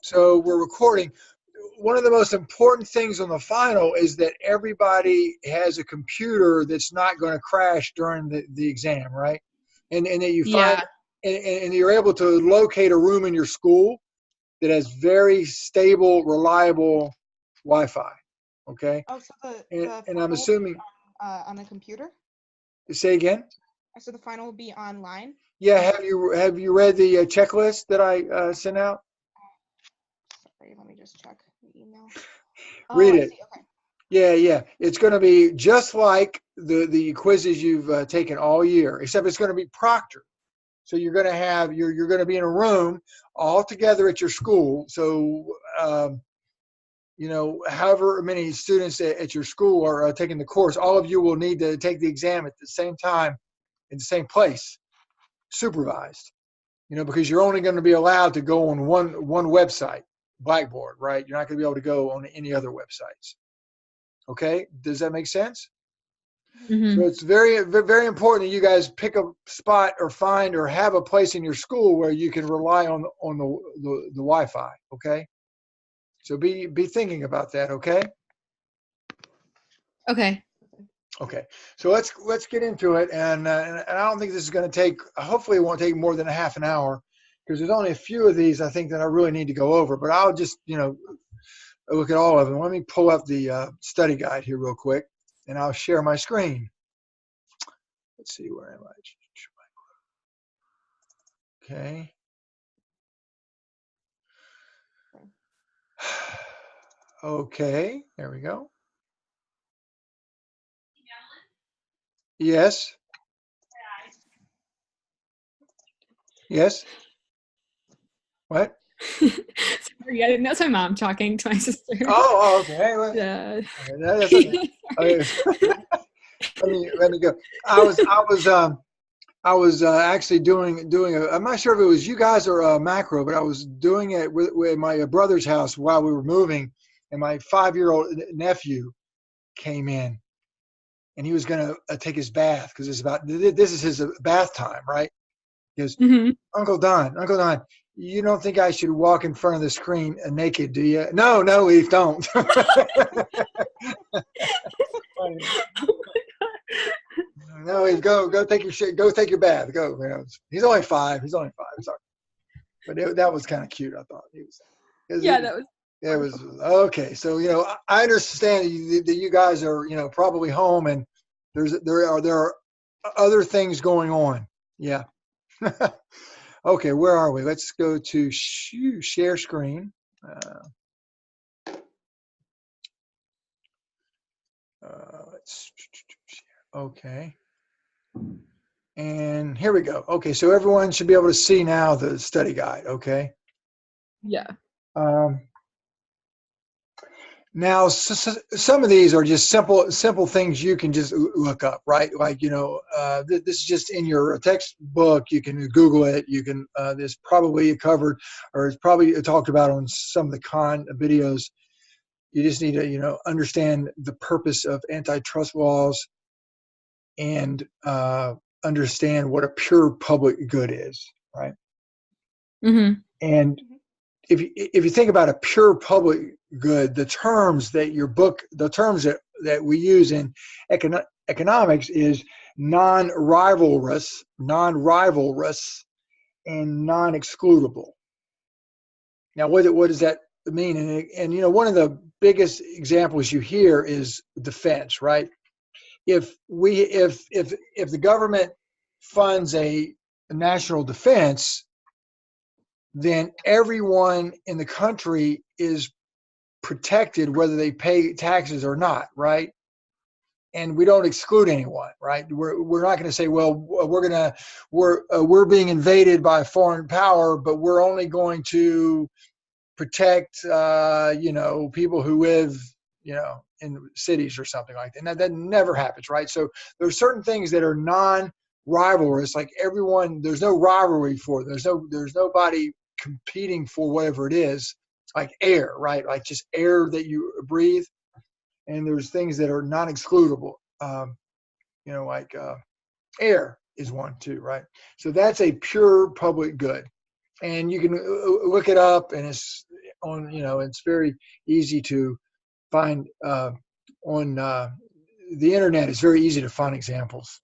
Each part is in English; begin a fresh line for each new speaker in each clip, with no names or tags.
So we're recording. One of the most important things on the final is that everybody has a computer that's not going to crash during the exam, right? And that you find,
Yeah.
and you're able to locate a room in your school that has very stable, reliable Wi-Fi. Okay.
Oh, so
And
final
I'm
will be
assuming,
on a computer?
say again?
So the final will be online?
Yeah. Have you read the checklist that I sent out?
Sorry, let me just check the email.
Read
Oh, I
it.
see. Okay.
Yeah. It's going to be just like the quizzes you've taken all year, except it's going to be proctored. So you're going to have you're going to be in a room all together at your school. So however many students at your school are taking the course, all of you will need to take the exam at the same time in the same place, supervised. Because you're only going to be allowed to go on one website, Blackboard, right? You're not going to be able to go on any other websites. Okay, does that make sense?
Mm-hmm.
So it's very, very important that you guys pick a spot or find or have a place in your school where you can rely on the Wi-Fi. Okay, so be thinking about that. Okay.
Okay.
Okay. So let's get into it, and I don't think this is going to take. Hopefully, it won't take more than a half an hour, because there's only a few of these I think that I really need to go over. But I'll just look at all of them. Let me pull up the study guide here real quick, and I'll share my screen. Let's see, where am I? Okay. Okay, there we go. Yes. Yes. What?
Sorry, I think that's my mom talking to my sister.
Oh, okay. Well,
Yeah.
that's okay. Let me go. I was actually doing I'm not sure if it was you guys or Macro, but I was doing it with my brother's house while we were moving, and my 5-year-old nephew came in, and he was going to take his bath, because this is his bath time, right? He goes,
Mm-hmm.
Uncle Don, you don't think I should walk in front of the screen naked, do you? No, Eve, don't. No, Eve, go take your shit. Go take your bath. Go. He's only 5. Sorry, but that was kind of cute. I thought
That was.
It was okay. So I understand that you guys are probably home, and there are other things going on. Yeah. Okay, where are we? Let's go to share screen. Okay. And here we go. Okay, so everyone should be able to see now the study guide. Okay.
Yeah.
Now, some of these are just simple things you can just look up, right? Like, this is just in your textbook. You can Google it. You can, this probably covered, or it's probably talked about on some of the videos. You just need to, understand the purpose of antitrust laws, and understand what a pure public good is, right?
Mm-hmm.
And if you think about a pure public good, the terms that we use in economics is non-rivalrous, and non-excludable. Now, what does that mean? And one of the biggest examples you hear is defense, right? If the government funds a national defense, then everyone in the country is protected, whether they pay taxes or not, right? And we don't exclude anyone, right? We're not going to say, well, we're being invaded by a foreign power, but we're only going to protect people who live in cities or something like that. And that never happens, right? So there's certain things that are non-rivalrous, like everyone. There's no rivalry for them. There's nobody competing for whatever it is, like air, right? Like just air that you breathe. And there's things that are non-excludable, like air is one too, right? So that's a pure public good, and you can look it up, and it's on, it's very easy to find on the internet. It's very easy to find examples.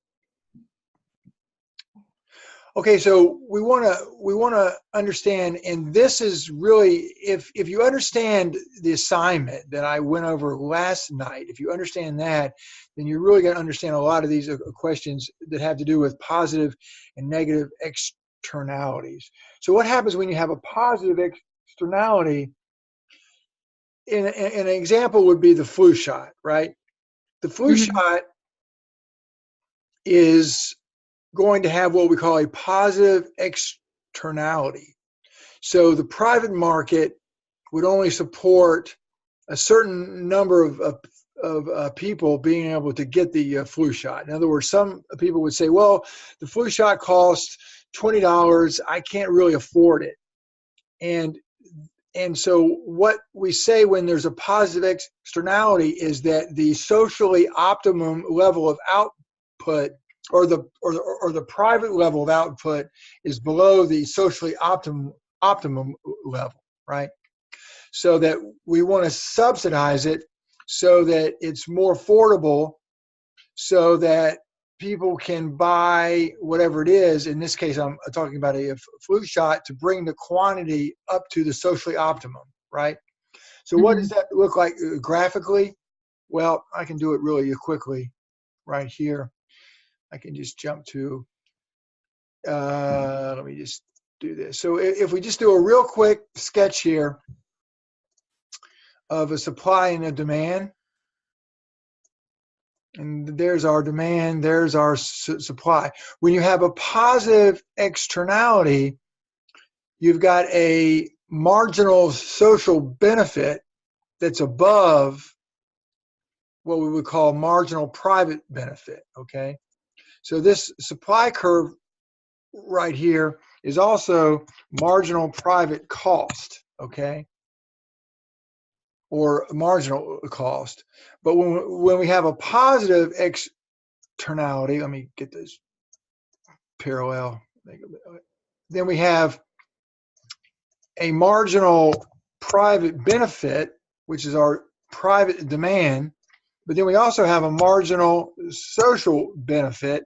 Okay, so we want to understand, and this is really, if you understand the assignment that I went over last night, if you understand that, then you're really going to understand a lot of these questions that have to do with positive and negative externalities. So what happens when you have a positive externality? An example would be the flu shot, right? The flu shot is going to have what we call a positive externality. So the private market would only support a certain number of people being able to get the flu shot. In other words, some people would say, well, the flu shot costs $20. I can't really afford it. And so what we say when there's a positive externality is that the socially optimum level of output or the private level of output is below the socially optimum level, right? So that we want to subsidize it so that it's more affordable, so that people can buy whatever it is. In this case, I'm talking about a flu shot to bring the quantity up to the socially optimum, right? So what does that look like graphically? Well, I can do it really quickly right here. I can just jump to, let me just do this. So if we just do a real quick sketch here of a supply and a demand, and there's our demand, there's our supply. When you have a positive externality, you've got a marginal social benefit that's above what we would call marginal private benefit, okay? So this supply curve right here is also marginal private cost, okay? Or marginal cost. But when we have a positive externality, let me get this parallel. Then we have a marginal private benefit, which is our private demand. But then we also have a marginal social benefit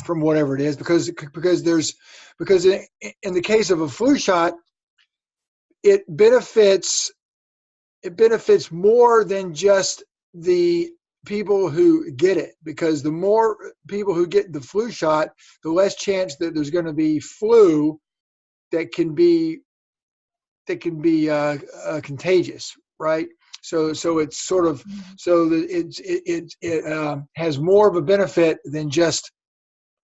from whatever it is, because in the case of a flu shot, it benefits more than just the people who get it, because the more people who get the flu shot, the less chance that there's going to be flu that can be contagious, right? So it's sort of, so that it has more of a benefit than just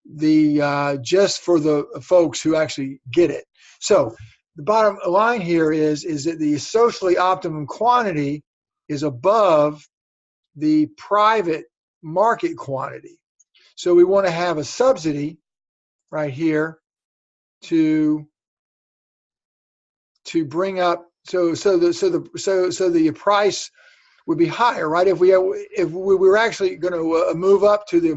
for the folks who actually get it. So the bottom line here is that the socially optimum quantity is above the private market quantity. So we want to have a subsidy right here to bring up, so the price would be higher, right? If we were actually going to move up to the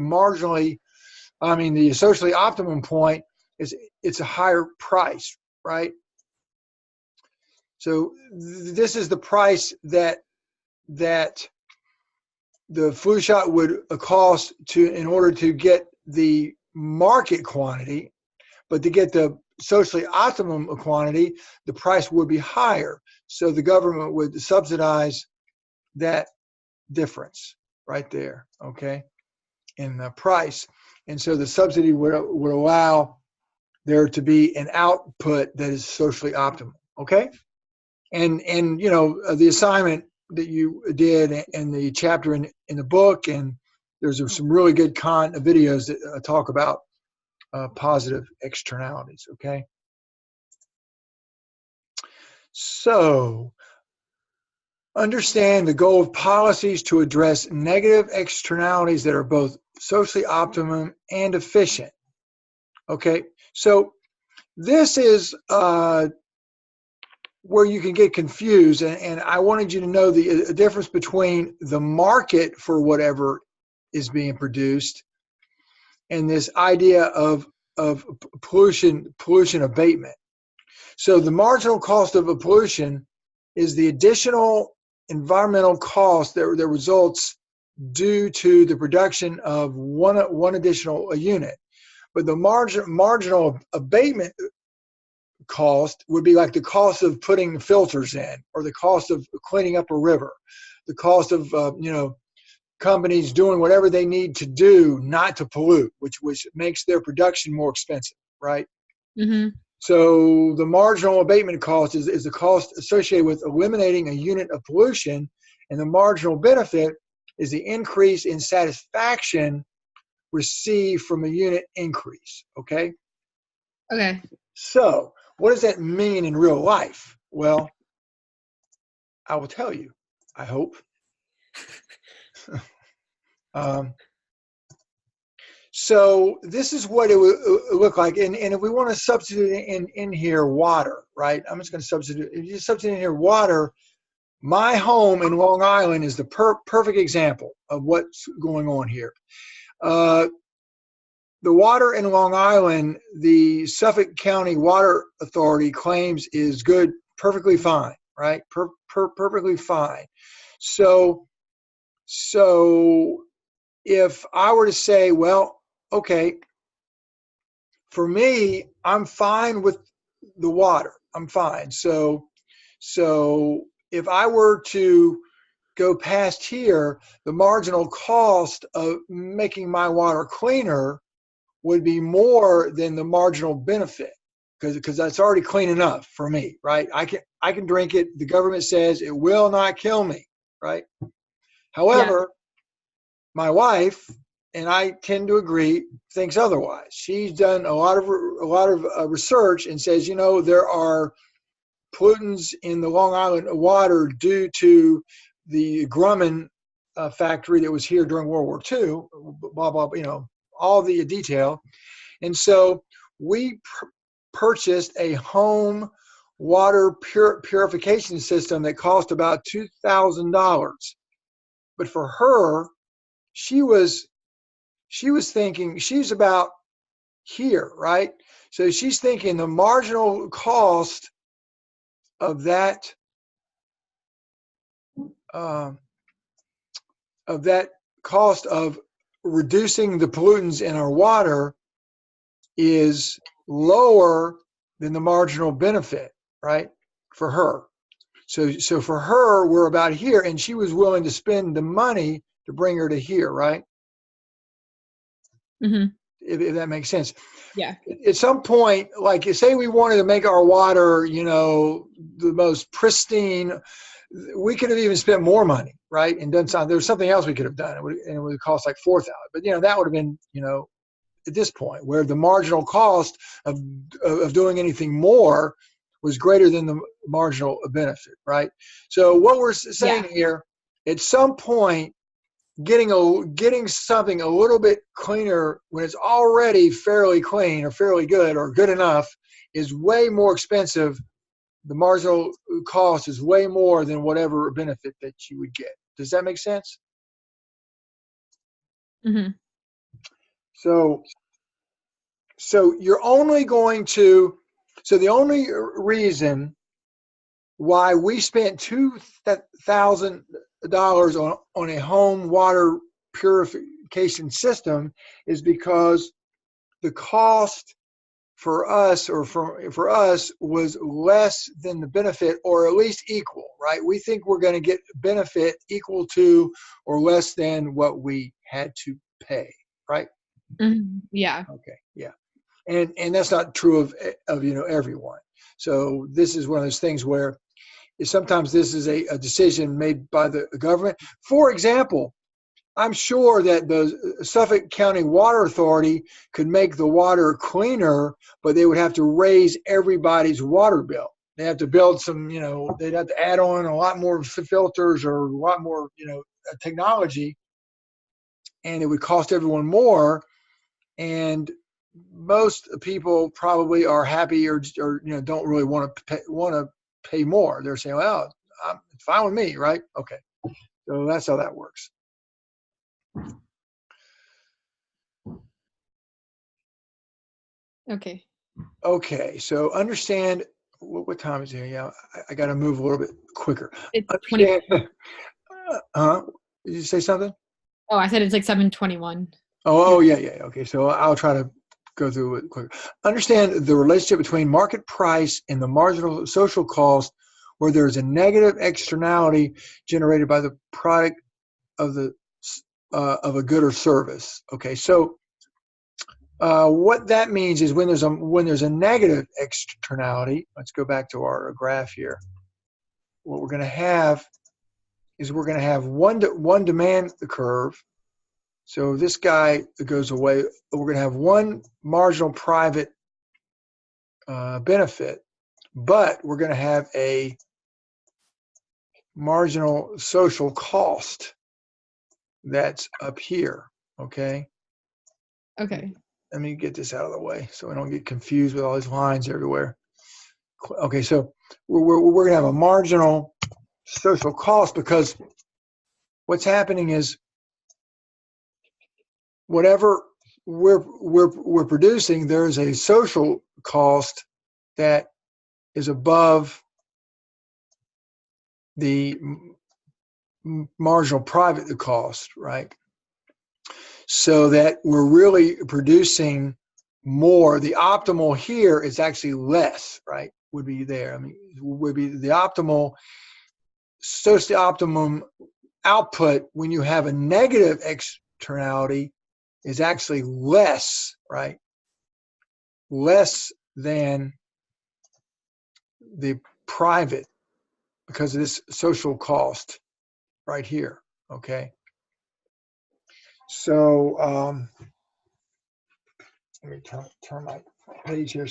socially optimum point, it's a higher price, right? So this is the price that the flu shot would cost in order to get the market quantity, but to get the socially optimum quantity, the price would be higher. So the government would subsidize that difference right there, okay, in the price. And so the subsidy would allow there to be an output that is socially optimal, okay? And the assignment that you did in the chapter in the book, and there's some really good videos that talk about positive externalities, okay? So understand the goal of policies to address negative externalities that are both socially optimum and efficient. Okay, so this is where you can get confused, and I wanted you to know the difference between the market for whatever is being produced and this idea of pollution abatement. So the marginal cost of a pollution is the additional environmental cost that results due to the production of one additional unit. But the marginal abatement cost would be like the cost of putting filters in, or the cost of cleaning up a river, the cost of companies doing whatever they need to do not to pollute, which makes their production more expensive, right?
Mm-hmm.
So the marginal abatement cost is the cost associated with eliminating a unit of pollution, and the marginal benefit is the increase in satisfaction received from a unit increase, okay?
Okay.
So what does that mean in real life? Well, I will tell you, I hope. So this is what it would look like. And if we want to substitute in here water, right? I'm just going to substitute. If you substitute in here water, my home in Long Island is the perfect example of what's going on here. The water in Long Island, the Suffolk County Water Authority claims is good, perfectly fine, right? Perfectly fine. So if I were to say, well, okay, for me, I'm fine with the water. I'm fine. So if I were to go past here, the marginal cost of making my water cleaner would be more than the marginal benefit, because that's already clean enough for me, right? I can drink it. The government says it will not kill me, right? However, my wife, and I tend to agree, thinks otherwise. She's done a lot of research and says, there are pollutants in the Long Island water due to the Grumman factory that was here during World War II, blah, blah, all the detail. And so we purchased a home water purification system that cost about $2,000. But for her, she was thinking, she's about here, right? So she's thinking the marginal cost of that cost of reducing the pollutants in our water is lower than the marginal benefit, right? For her. So for her, we're about here, and she was willing to spend the money to bring her to here, right?
Mm-hmm.
If that makes sense.
Yeah.
At some point, like say we wanted to make our water, the most pristine, we could have even spent more money, right? And done something. There's something else we could have done, and it would cost like $4,000. But that would have been, at this point, where the marginal cost of doing anything more was greater than the marginal benefit, right? So what we're saying here, at some point, getting something a little bit cleaner when it's already fairly clean or fairly good or good enough is way more expensive. The marginal cost is way more than whatever benefit that you would get. Does that make sense?
Mm-hmm.
So you're only going to, so the only reason why we spent $2,000 on a home water purification system is because the cost for us was less than the benefit, or at least equal, right? We think we're going to get benefit equal to or less than what we had to pay, right?
Mm-hmm. Yeah.
Okay. Yeah. And that's not true of everyone. So this is one of those things where sometimes this is a decision made by the government. For example, I'm sure that the Suffolk County Water Authority could make the water cleaner, but they would have to raise everybody's water bill. They have to build some, they'd have to add on a lot more filters or a lot more, technology, and it would cost everyone more. And most people probably are happy or don't really want to pay more. They're saying, well, it's fine with me, right? Okay. So that's how that works.
Okay.
Okay, so understand what time is it? Yeah, I got to move a little bit quicker.
It's 20.
Did you say something?
Oh, I said it's like 7:21.
Oh, yeah. Okay, so I'll try to go through it quicker. Understand the relationship between market price and the marginal social cost, where there's a negative externality generated by the product of a good or service. Okay, so what that means is when there's a negative externality. Let's go back to our graph here. What we're going to have is we're going to have one demand curve. So this guy goes away. We're going to have one marginal private benefit, but we're going to have a marginal social cost that's up here. Okay.
Okay.
Let me get this out of the way so I don't get confused with all these lines everywhere. Okay, so we're going to have a marginal social cost because what's happening is whatever we're producing, there's a social cost that is above the marginal private cost, right? So that we're really producing more. The optimal here is actually less, right? Would be there. I mean, would be the optimal. So it's the optimum output when you have a negative externality is actually less, right? Less than the private because of this social cost right here, okay? So let me turn my page here.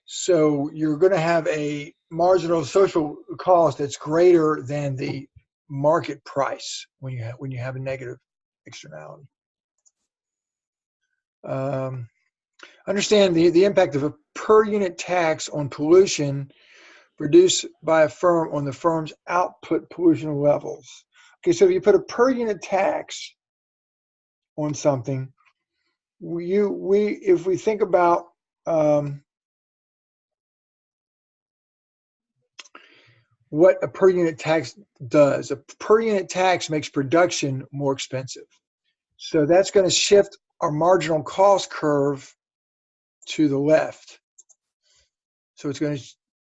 So you're going to have a marginal social cost that's greater than the market price when you have a negative externality. Understand the impact of a per unit tax on pollution produced by a firm on the firm's output pollution levels. Okay, so if you put a per unit tax on something, if we think about what a per unit tax does, a per unit tax makes production more expensive. So that's going to shift our marginal cost curve to the left. So it's going to,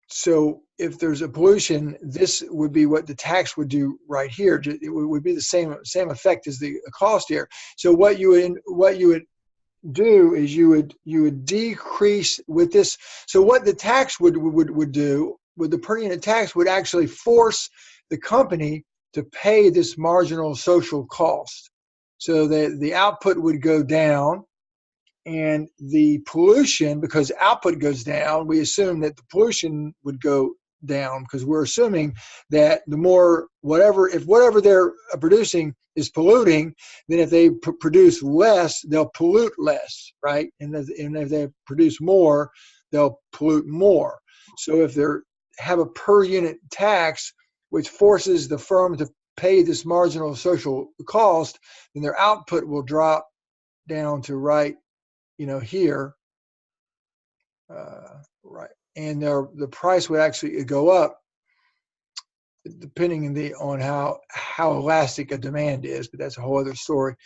so if there's a pollution, this would be what the tax would do right here. It would be the same effect as the cost here. So what you would do is you would decrease with this. So what the tax would do with the per unit tax would actually force the company to pay this marginal social cost. So the output would go down, and the pollution, because output goes down, we assume that the pollution would go down because we're assuming that the more whatever they're producing is polluting, then if they produce less, they'll pollute less, right? And if they produce more, they'll pollute more. So if they have a per unit tax, which forces the firm to pay this marginal social cost, then their output will drop down to right, here, right, and the price would actually go up depending on how elastic a demand is, but that's a whole other story.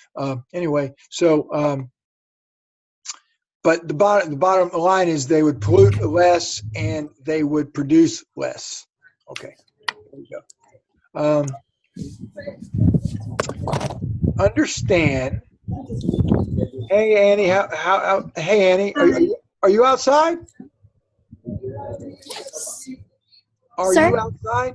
Anyway, so but the bottom line is they would pollute less and they would produce less. Okay, there we go. Understand. Hey Annie, hey Annie, are you outside? Are
Sir?
you outside?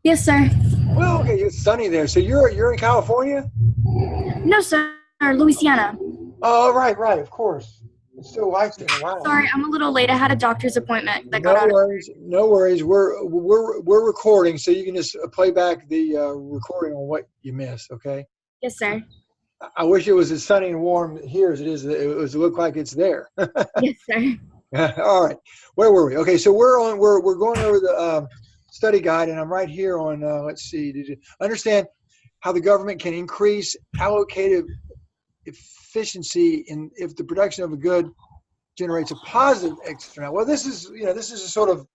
Yes, sir.
Well, okay, it's sunny there. So you're in California?
No, sir. Louisiana.
Oh, right, of course. It's so light there. Wow.
Sorry, I'm a little late. I had a doctor's appointment that got
No
out.
worries, no worries. We're recording, so you can just play back the recording on what you missed. Okay.
Yes, sir.
I wish it was as sunny and warm here as it is. It look like it's there.
Yes, sir.
All right. Where were we? Okay, so we're going over the study guide, and I'm right here on. Let's see. Did you understand how the government can increase allocative efficiency if the production of a good generates a positive externality. Well, this is, this is sort of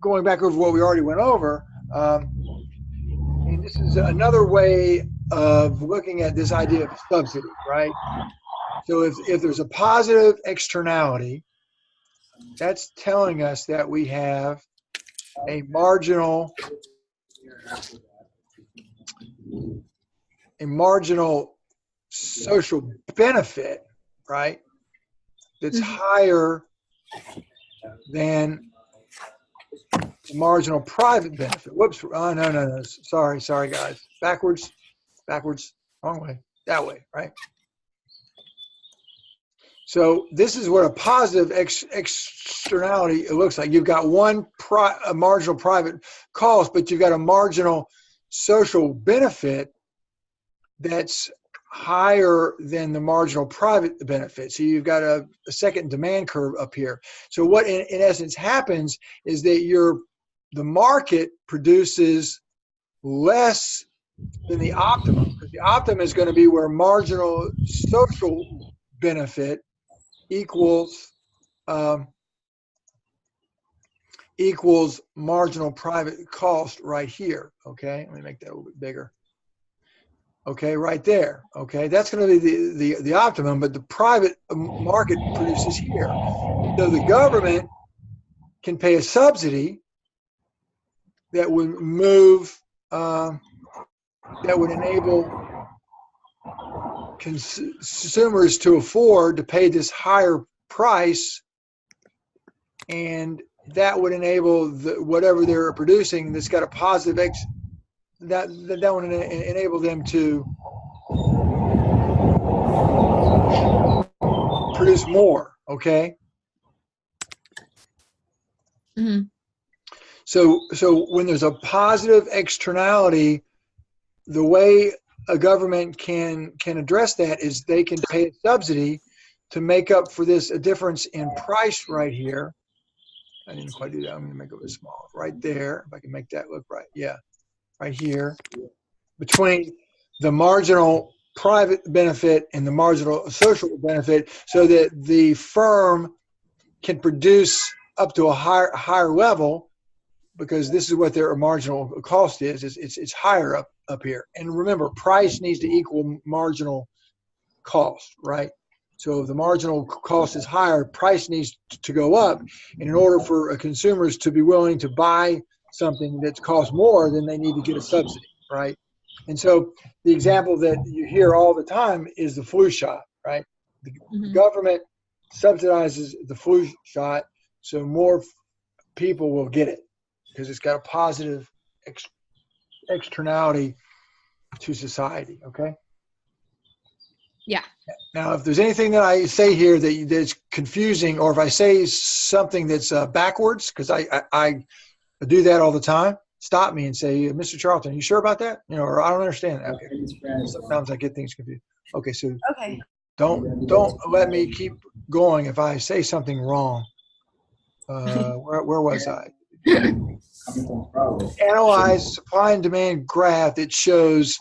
going back over what we already went over. And this is another way of looking at this idea of subsidy, right? So if there's a positive externality, that's telling us that we have a marginal social benefit, right? That's higher than the marginal private benefit. Whoops. Oh, no. Sorry, guys. Backwards, wrong way, that way, right? So this is what a positive externality looks like. You've got a marginal private cost, but you've got a marginal social benefit that's higher than the marginal private benefit. So you've got a second demand curve up here. So what in essence happens is that the market produces less than the optimum, because the optimum is going to be where marginal social benefit equals marginal private cost right here. Okay, let me make that a little bit bigger. Okay, right there. Okay, that's going to be the optimum, but the private market produces here. So the government can pay a subsidy that would move, that would enable consumers to afford to pay this higher price, and that would enable whatever they're producing that's got a positive that would enable them to produce more. Okay.
Mm-hmm.
So when there's a positive externality, the way a government can address that is they can pay a subsidy to make up for a difference in price right here. I didn't quite do that. I'm going to make it a bit small. Right there. If I can make that look right. Yeah. Right here. Between the marginal private benefit and the marginal social benefit, so that the firm can produce up to a higher level, because this is what their marginal cost is. It's higher up here. And remember, price needs to equal marginal cost, right? So if the marginal cost is higher, price needs to go up. And in order for consumers to be willing to buy something that costs more, then they need to get a subsidy, right? And so the example that you hear all the time is the flu shot, right? The government subsidizes the flu shot, so more people will get it because it's got a positive externality to society, okay?
Yeah.
Now, if there's anything that I say here that's confusing, or if I say something that's backwards, because I do that all the time, stop me and say, Mr. Charlton, you sure about that? Or I don't understand that. Okay. Sometimes I get things confused. Okay, so don't let me keep going if I say something wrong. Where was I? Analyze supply and demand graph that shows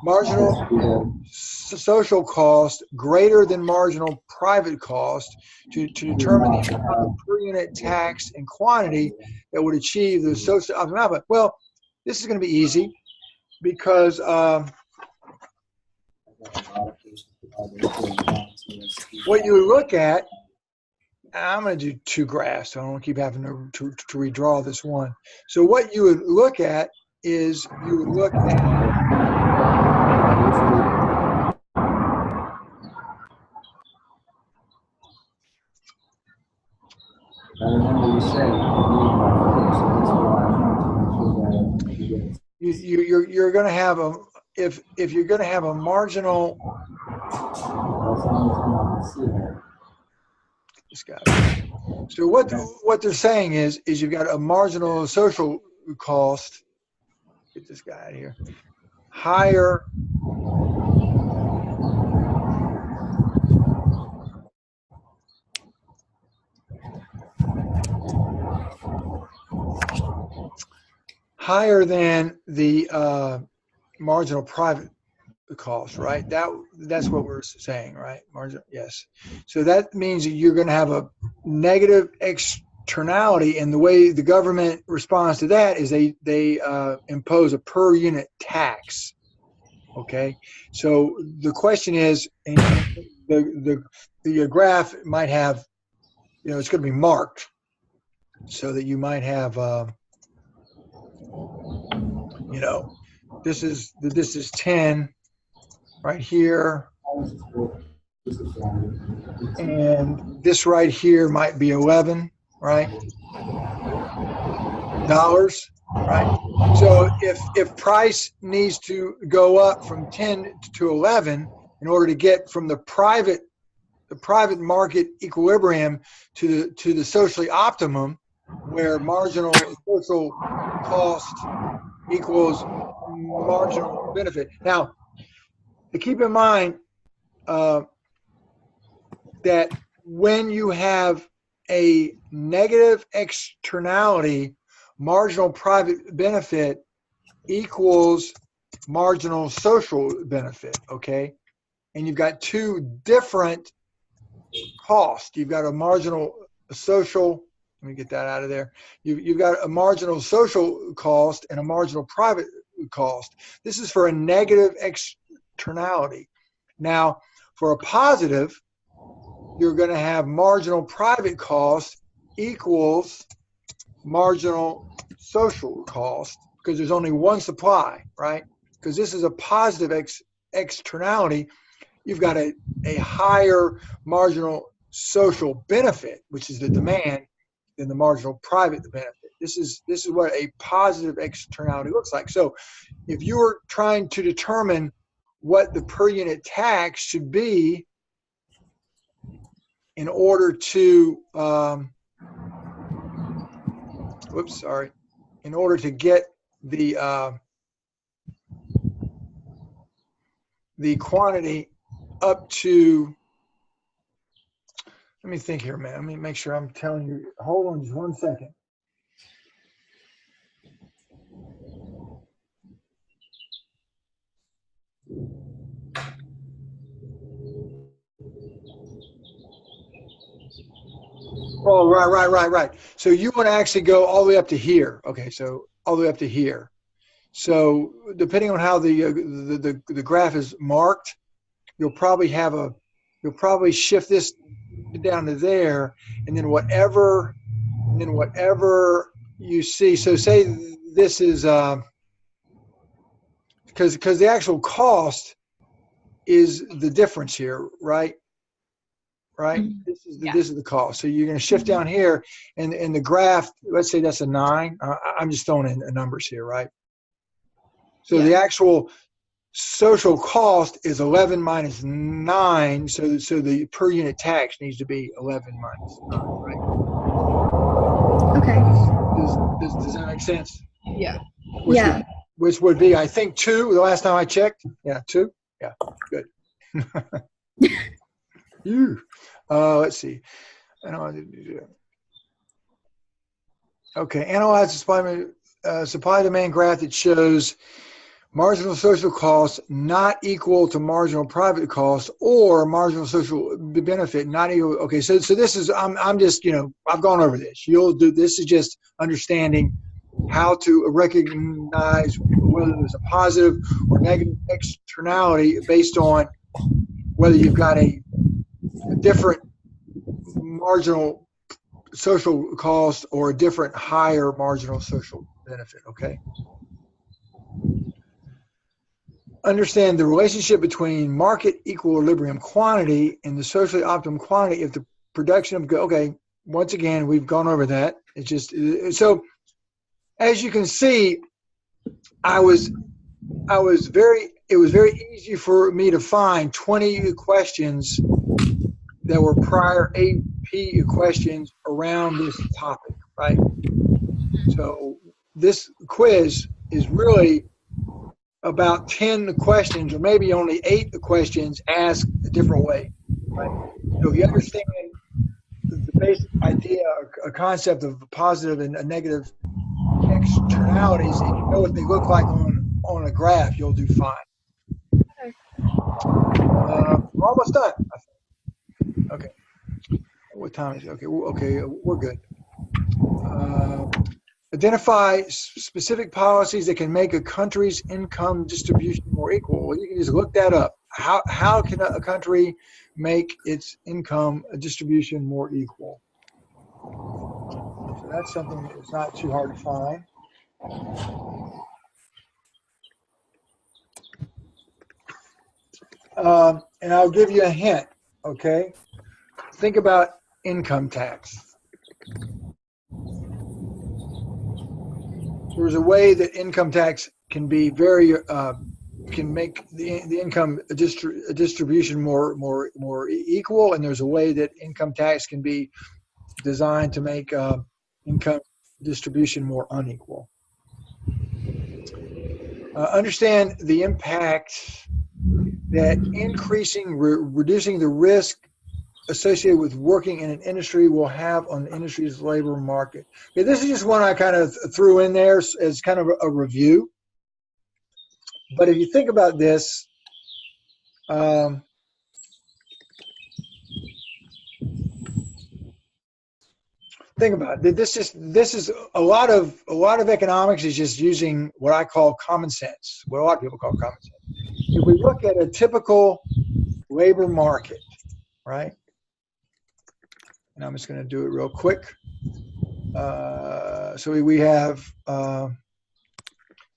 marginal social cost greater than marginal private cost to determine the amount of per unit tax and quantity that would achieve the social optimum output. Well, this is going to be easy because what you look at, I'm going to do two graphs, so I don't keep having to redraw this one. So what you would look at is you would look at you're going to have a if you're going to have a marginal this guy. So what they're saying is you've got a marginal social cost. Get this guy out of here. Higher than the marginal private cost, right? That's what we're saying, right? Marginal, yes. So that means that you're going to have a negative externality, and the way the government responds to that is they impose a per unit tax. Okay, so the question is, and the graph might have, it's going to be marked so that you might have, this is 10 right here, and this right here might be 11, right? Dollars, right? So if price needs to go up from 10 to 11 in order to get from the private market equilibrium to the socially optimum, where marginal social cost equals marginal benefit. Now, to keep in mind that when you have a negative externality, marginal private benefit equals marginal social benefit, okay? And you've got two different costs. You've got a marginal social, let me get that out of there. You've got a marginal social cost and a marginal private cost. This is for a negative externality. Now, for a positive, you're going to have marginal private cost equals marginal social cost, because there's only one supply, right? Because this is a positive externality. You've got a higher marginal social benefit, which is the demand, than the marginal private benefit. This is what a positive externality looks like. So if you were trying to determine what the per unit tax should be in order to in order to get the quantity up to, let me think here, man. Let me make sure I'm telling you. Hold on just 1 second. Oh, right. So you want to actually go all the way up to here. Okay, so all the way up to here. So depending on how the graph is marked, you'll probably shift this down to there, and then whatever you see. So say this is because the actual cost is the difference here, right?
Mhm.
This is
Yeah.
this is the cost. So you're going to shift down here, and the graph, let's say that's a 9. I'm just throwing in numbers here, right? So the actual social cost is 11 minus 9. So the per unit tax needs to be 11 minus 9, right?
Okay.
Does that make sense?
Yeah.
Which would be, I think, 2. The last time I checked, 2. Yeah, good. Let's see. Okay, analyze the supply demand graph that shows marginal social costs not equal to marginal private costs, or marginal social benefit not equal. Okay, so this is, I'm just, I've gone over this. This is just understanding how to recognize whether there's a positive or negative externality based on whether you've got a different marginal social cost or a different higher marginal social benefit, okay? Understand the relationship between market equilibrium quantity and the socially optimum quantity if the production of, okay, once again, we've gone over that. It's just, so as you can see, it was very easy for me to find 20 questions that were prior AP questions around this topic, right? So this quiz is really about 10 questions, or maybe only 8 questions asked a different way, right? So if you understand the basic idea, a concept of positive and a negative externalities, and you know what they look like on a graph, you'll do fine. We're almost done. I think. Okay. What time is it? Okay. Okay. We're good. Identify specific policies that can make a country's income distribution more equal. Well, you can just look that up. How can a country make its income distribution more equal? So that's something that's not too hard to find. And I'll give you a hint, okay? Think about income tax. There's a way that income tax can be can make the income distribution more equal, and there's a way that income tax can be designed to make income distribution more unequal. Understand the impact that reducing the risk associated with working in an industry will have on the industry's labor market. Okay, this is just one I kind of threw in there as kind of a review. But if you think about this, think about it. This is a lot of economics is just using what I call common sense, what a lot of people call common sense. If we look at a typical labor market, right? And I'm just going to do it real quick. So we have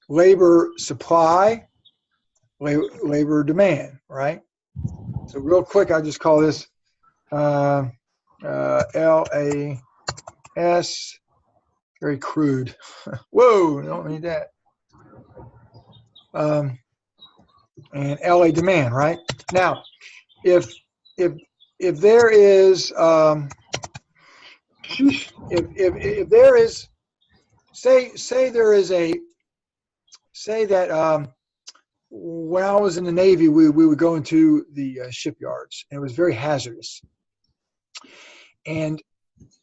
labor supply, labor demand, right? So real quick, I'll just call this LAS, very crude. Whoa, don't need that. And LA demand, right? Now, if there is if there is say that when I was in the Navy, we would go into the shipyards, and it was very hazardous, and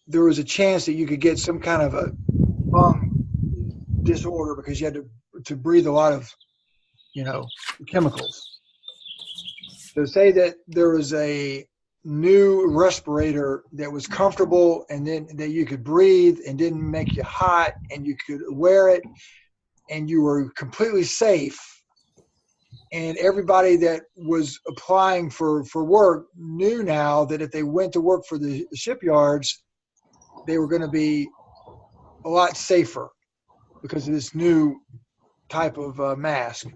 there was a chance that you could get some kind of a lung disorder because you had to breathe a lot of chemicals. So say that there was a new respirator that was comfortable and then that you could breathe and didn't make you hot and you could wear it and you were completely safe, and everybody that was applying for work knew now that if they went to work for the shipyards, they were going to be a lot safer because of this new type of mask.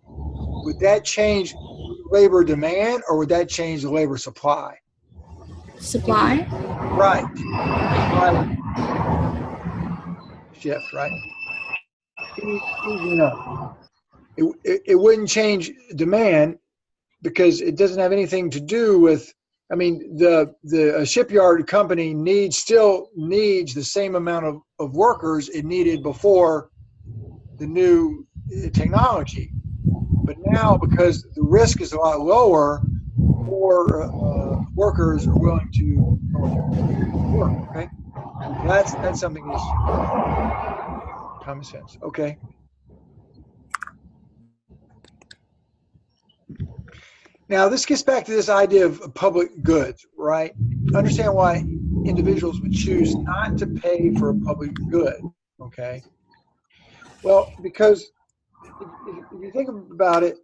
Would that change labor demand, or would that change the labor supply?
Supply?
Right. Shift, right? It wouldn't change demand because it doesn't have anything to do with, I mean, the shipyard company still needs the same amount of workers it needed before the new technology. But now, because the risk is a lot lower, more workers are willing to work. Okay, that's something that's common sense. Okay. Now this gets back to this idea of public goods, right? Understand why individuals would choose not to pay for a public good. Okay. Well, because if you think about it,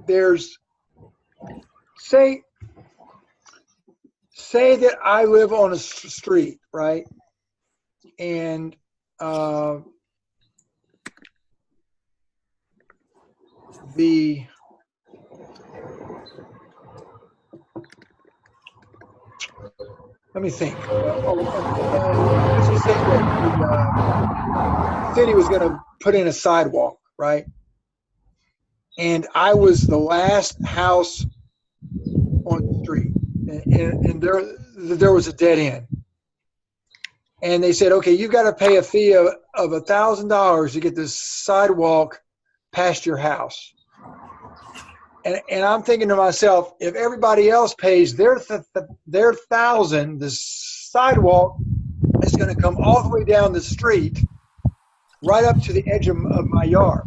there's say that I live on a street, right? And let me think. Let's just say that the city was going to put in a sidewalk, right? And I was the last house on the street, and there was a dead end. And they said, okay, you've got to pay a fee of $1,000 to get this sidewalk past your house. And I'm thinking to myself, if everybody else pays their $1,000, the sidewalk is going to come all the way down the street, right up to the edge of my yard.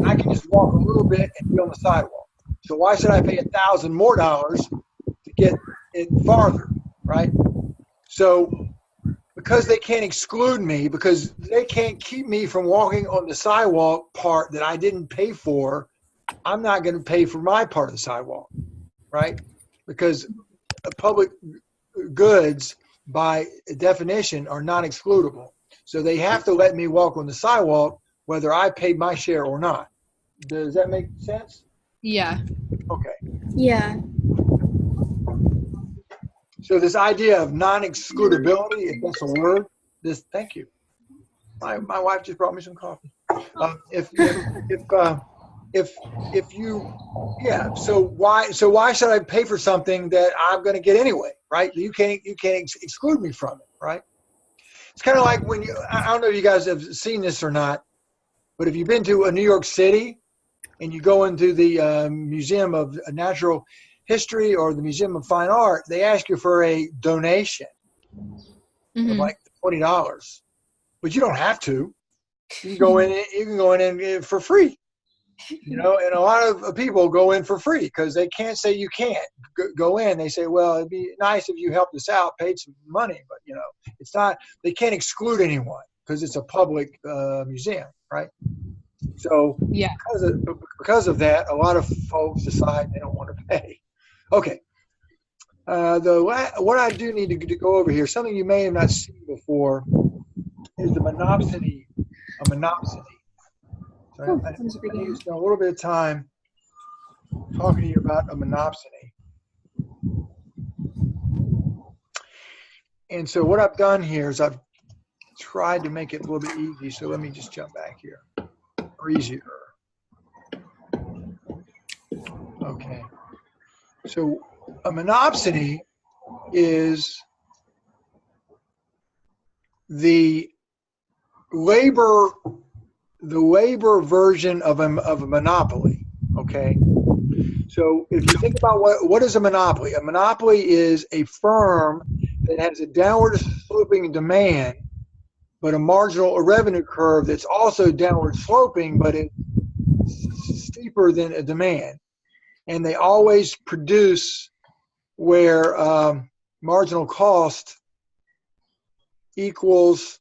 and I can just walk a little bit and be on the sidewalk. So why should I pay $1,000 more to get it farther, right? So because they can't exclude me, because they can't keep me from walking on the sidewalk part that I didn't pay for, I'm not going to pay for my part of the sidewalk, right? Because public goods, by definition, are non-excludable. So they have to let me walk on the sidewalk whether I paid my share or not. Does that make sense?
Yeah.
Okay.
Yeah.
So this idea of non-excludability, if that's a word, thank you. My wife just brought me some coffee. So why should I pay for something that I'm going to get anyway, right? You can't exclude me from it, right? It's kind of like when I don't know if you guys have seen this or not, but if you've been to a New York City and you go into the Museum of Natural History or the Museum of Fine Art, they ask you for a donation of like $20, but you don't have to. You can go in. You can go in for free. You know, and a lot of people go in for free because they can't say you can't go in. They say, well, it'd be nice if you helped us out, paid some money, but you know, it's not. They can't exclude anyone because it's a public museum, right? So
Yeah.
because of that, a lot of folks decide they don't want to pay. Okay. What I do need to go over here, something you may have not seen before, is the monopsony. A monopsony. So I need to spend a little bit of time talking to you about a monopsony. And so what I've done here is I've tried to make it a little bit easy. So let me just jump back here, or easier. Okay. So a monopsony is the labor version of a monopoly. Okay. So if you think about what is a monopoly is a firm that has a downward sloping demand, but a marginal revenue curve that's also downward sloping, but it's steeper than a demand. And they always produce where marginal cost equals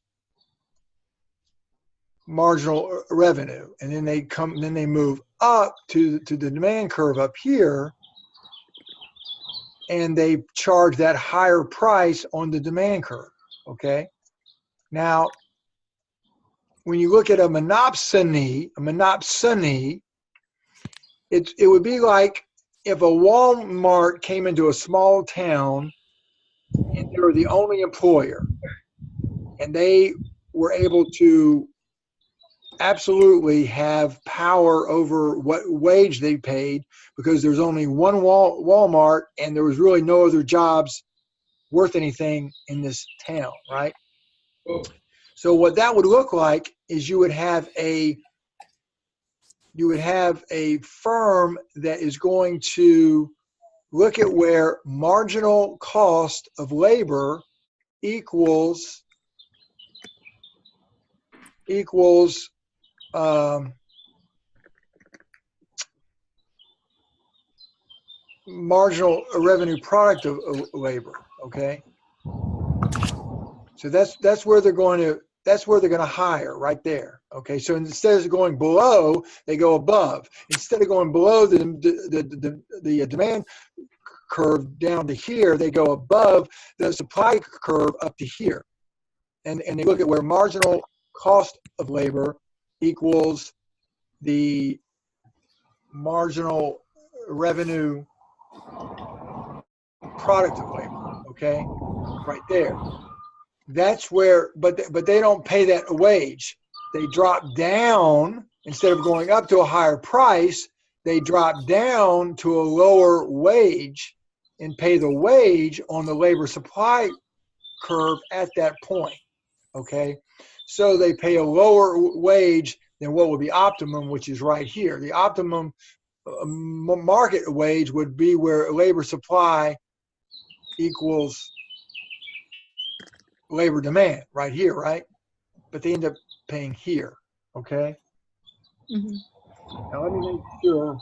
marginal revenue, and then they move up to the demand curve up here, and they charge that higher price on the demand curve. Okay. Now, when you look at a monopsony, it would be like if a Walmart came into a small town and they were the only employer, and they were able to absolutely have power over what wage they paid because there's only one Walmart and there was really no other jobs worth anything in this town, right? So what that would look like is you would have a firm that is going to look at where marginal cost of labor equals marginal revenue product of labor. Okay, so that's where they're going to hire right there. Okay, so instead of going below, they go above. Instead of going below the demand curve down to here, they go above the supply curve up to here, and they look at where marginal cost of labor equals the marginal revenue product of labor. Okay, right there. That's where, but they don't pay that wage. They drop down. Instead of going up to a higher price, they drop down to a lower wage and pay the wage on the labor supply curve at that point. Okay, so they pay a lower wage than what would be optimum, which is right here. The optimum market wage would be where labor supply equals labor demand, right here, right? But they end up paying here. Okay.
Mm-hmm.
Now let me make sure.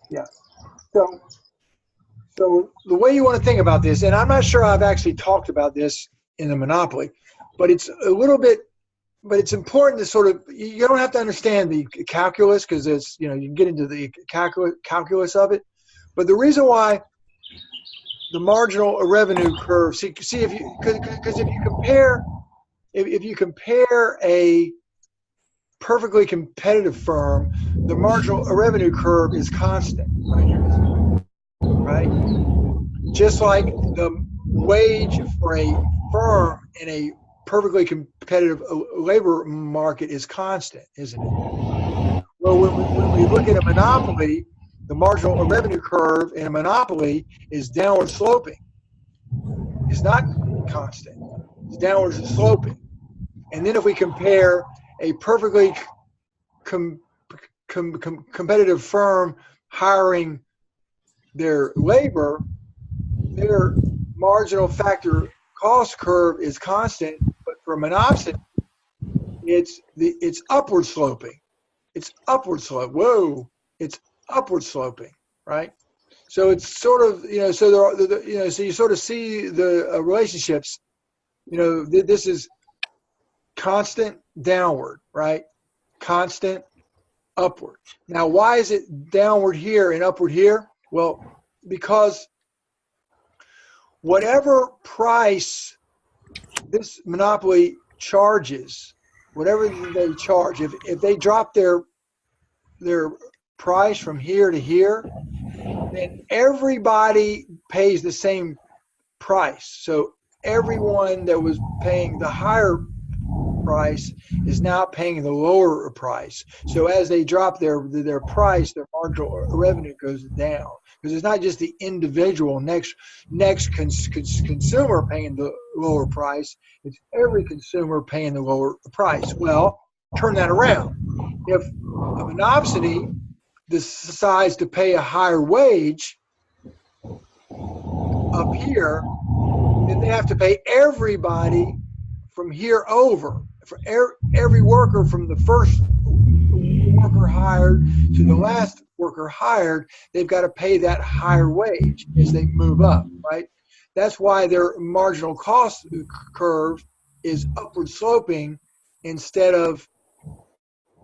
Yeah. So the way you want to think about this, and I'm not sure I've actually talked about this in the monopoly, but it's a little bit, but it's important to sort of, you don't have to understand the calculus because it's, you can get into the calculus of it. But the reason why the marginal revenue curve, see if you, because if you compare a perfectly competitive firm, the marginal revenue curve is constant, right? Just like the wage for a firm in a perfectly competitive labor market is constant, isn't it? Well, when we look at a monopoly, the marginal revenue curve in a monopoly is downward sloping. It's not constant. It's downward sloping. And then if we compare a perfectly competitive firm hiring their labor, their marginal factor cost curve is constant, but for monopsony, it's upward sloping. It's upward slope. Whoa, it's upward sloping, right? So it's sort of, so there are, so you sort of see the relationships. This is constant downward, right? Constant upward. Now, why is it downward here and upward here? Well, because whatever price this monopoly charges, whatever they charge, if they drop their price from here to here, then everybody pays the same price. So everyone that was paying the higher price is now paying the lower price. So as they drop their price, their marginal revenue goes down, because it's not just the individual next consumer paying the lower price, it's every consumer paying the lower price. Well, turn that around. If a monopsony decides to pay a higher wage up here, then they have to pay everybody from here over. For every worker, from the first worker hired to the last worker hired, they've got to pay that higher wage as they move up, right? That's why their marginal cost curve is upward sloping instead of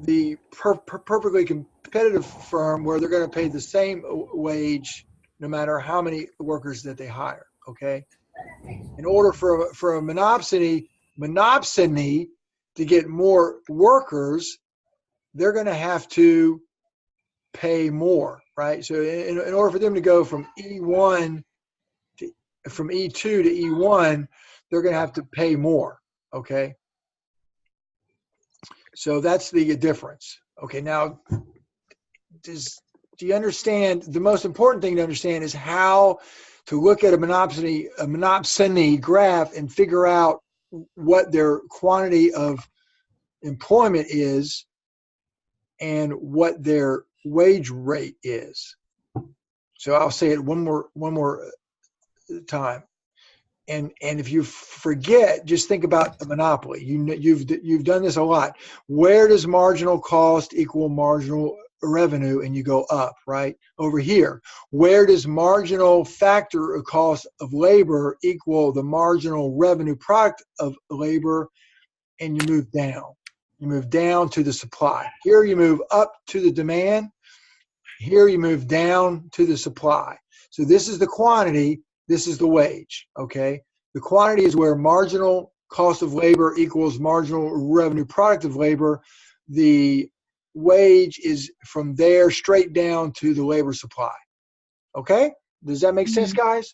the perfectly competitive firm where they're going to pay the same wage no matter how many workers that they hire, okay? In order for a monopsony to get more workers, they're going to have to pay more, right? So in order for them to go from E2 to E1, they're going to have to pay more, okay? So that's the difference. Okay, now, do you understand? The most important thing to understand is how to look at a monopsony graph and figure out what their quantity of employment is and what their wage rate is. So I'll say it one more time. And if you forget, just think about a monopoly. You've done this a lot. Where does marginal cost equal marginal revenue? And you go up, right? Over here. Where does marginal factor cost of labor equal the marginal revenue product of labor? And you move down. You move down to the supply. Here you move up to the demand. Here you move down to the supply. So this is the quantity. This is the wage, okay? The quantity is where marginal cost of labor equals marginal revenue product of labor. The wage is from there straight down to the labor supply, okay? Does that make sense, guys?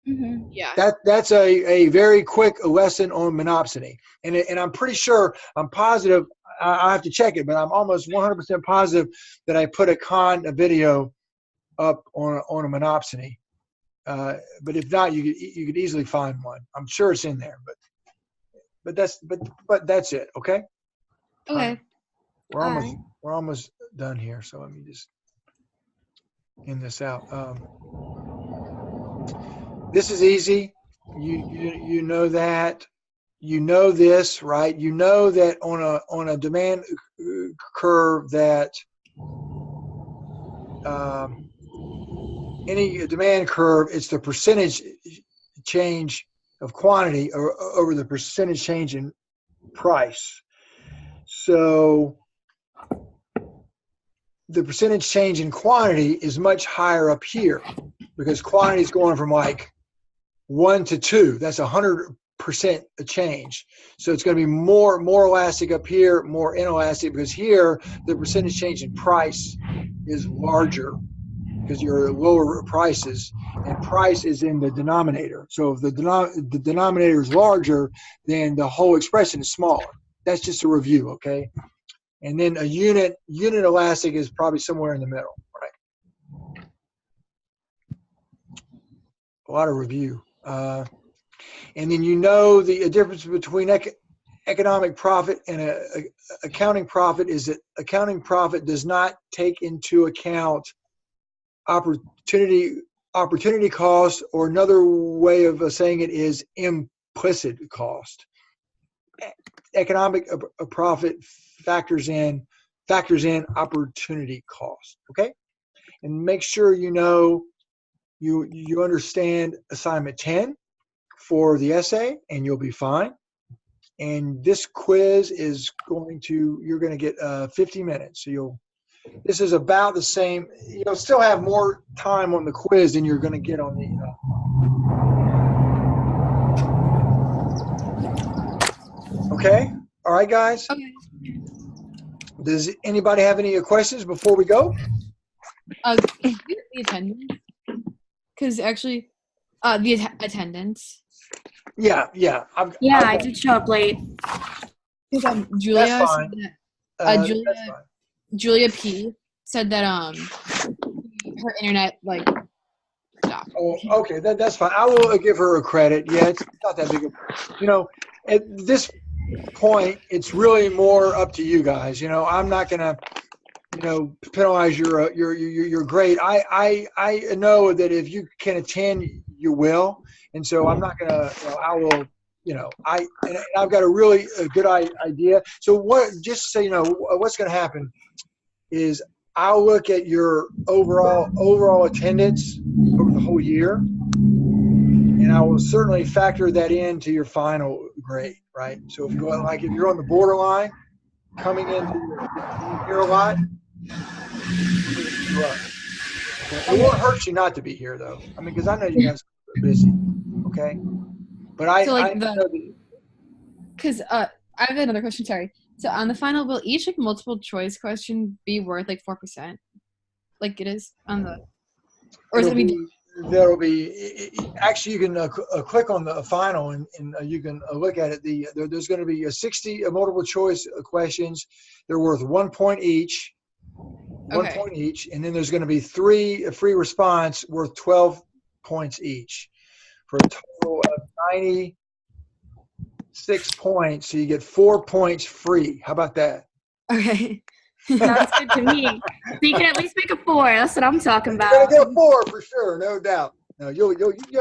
Mm-hmm.
Yeah.
That's a very quick lesson on monopsony. And I'm pretty sure, I'm positive, I have to check it, but I'm almost 100% positive that I put a video up on a monopsony. But if not, you could easily find one. I'm sure it's in there, but that's it. Okay.
Okay.
We're almost done here. So let me just end this out. This is easy. You know that. you know this, right? You know that on a demand curve that any demand curve, it's the percentage change of quantity over the percentage change in price. So the percentage change in quantity is much higher up here because quantity is going from like 1 to 2. That's 100% a change. So it's going to be more elastic up here, more inelastic, because here the percentage change in price is larger because you're at lower prices, and price is in the denominator. So if the denominator is larger, then the whole expression is smaller. That's just a review, okay? And then a unit elastic is probably somewhere in the middle, right? A lot of review. And then you know the difference between economic profit and accounting profit is that accounting profit does not take into account opportunity cost, or another way of saying it is implicit cost. Economic profit factors in opportunity cost. Okay, and make sure you know you understand assignment 10 for the essay, and you'll be fine. And this quiz is you're going to get 50 minutes. So this is about the same. You'll still have more time on the quiz than you're going to get on the. Okay. All right, guys.
Okay.
Does anybody have any questions before we go?
The attendance, because actually, the attendance.
Yeah.
I did show up late.
Because Julia
That's fine.
said that,
That's fine.
Julia P said that her internet like stopped.
Oh, okay, that's fine. I will give her a credit. Yeah, it's not that big of, at this point, it's really more up to you guys. I'm not gonna, penalize your grade. I know that if you can attend, you will, and so I'm not gonna. I will. I've got a good idea. So just so you know, what's going to happen is I'll look at your overall attendance over the whole year, and I will certainly factor that into your final grade, right? So if you're on the borderline, coming into here a lot, it won't hurt you not to be here, though. I mean, because I know you guys are busy, okay? But
because I have another question. Sorry. So on the final, will each multiple choice question be worth 4%, like it is on the, or is it be?
There'll be actually you can click on the final and you can look at it. There's going to be 60 multiple choice questions. They're worth 1 point each. One point each, and then there's going to be 3 free response worth 12 points each, for a total of 96 points. So you get 4 points free. How about that?
Okay.
Sounds good to me. So you can at least make a 4. That's what I'm talking about.
You're gonna get a 4 for sure, no doubt. No, you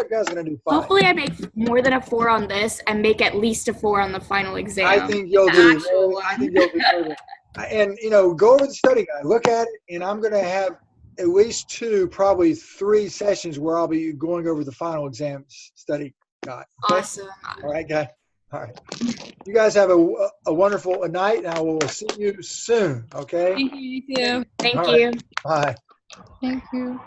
guys are gonna do fine.
Hopefully, I make more than a 4 on this and make at least a 4 on the final exam.
I think you'll do. I think you'll do good. And go over the study guide, look at it, and I'm gonna have at least 2, probably 3 sessions where I'll be going over the final exam study guide. Okay?
Awesome.
All right, guys. All right. You guys have a wonderful night, and I will see you soon. Okay.
Thank you. You too.
Thank
All
you.
right. Bye.
Thank you.